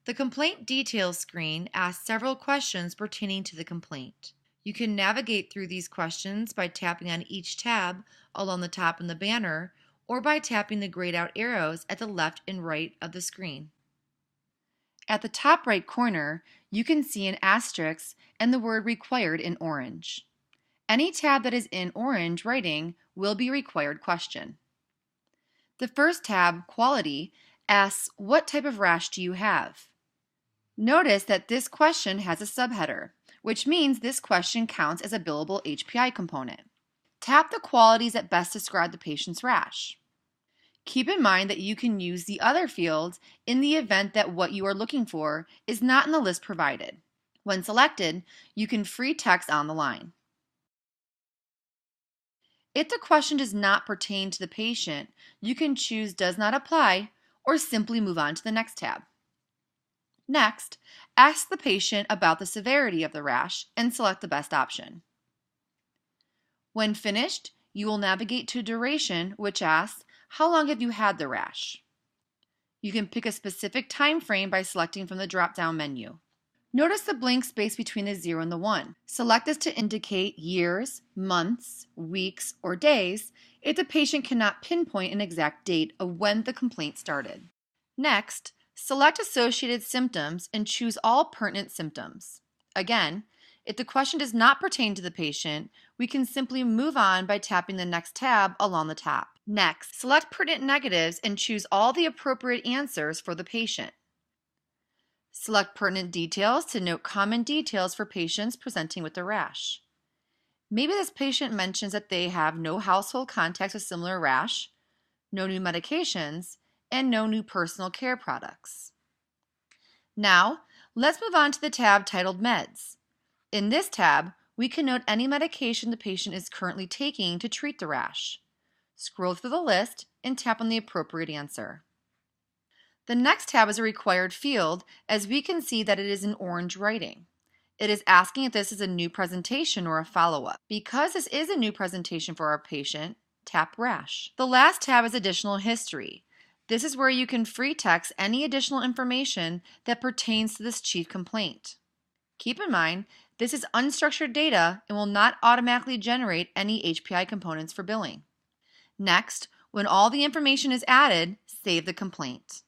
The Complaint Details screen asks several questions pertaining to the complaint. You can navigate through these questions by tapping on each tab along the top in the banner or by tapping the grayed out arrows at the left and right of the screen. At the top right corner, you can see an asterisk and the word Required in orange. Any tab that is in orange writing will be a required question. The first tab, Quality, asks what type of rash do you have? Notice that this question has a subheader, which means this question counts as a billable HPI component. Tap the qualities that best describe the patient's rash. Keep in mind that you can use the other fields in the event that what you are looking for is not in the list provided. When selected, you can free text on the line. If the question does not pertain to the patient, you can choose Does Not Apply or simply move on to the next tab. Next, ask the patient about the severity of the rash and select the best option. When finished, you will navigate to Duration, which asks, How long have you had the rash? You can pick a specific time frame by selecting from the drop-down menu. Notice the blank space between the 0 and the 1. Select this to indicate years, months, weeks, or days if the patient cannot pinpoint an exact date of when the complaint started. Next, select Associated Symptoms and choose All Pertinent Symptoms. Again, if the question does not pertain to the patient, we can simply move on by tapping the next tab along the top. Next, select Pertinent Negatives and choose all the appropriate answers for the patient. Select Pertinent Details to note common details for patients presenting with the rash. Maybe this patient mentions that they have no household contacts with similar rash, no new medications, and no new personal care products. Now, let's move on to the tab titled Meds. In this tab, we can note any medication the patient is currently taking to treat the rash. Scroll through the list and tap on the appropriate answer. The next tab is a required field, as we can see that it is in orange writing. It is asking if this is a new presentation or a follow-up. Because this is a new presentation for our patient, tap Rash. The last tab is Additional History. This is where you can free text any additional information that pertains to this chief complaint. Keep in mind, this is unstructured data and will not automatically generate any HPI components for billing. Next, when all the information is added, save the complaint.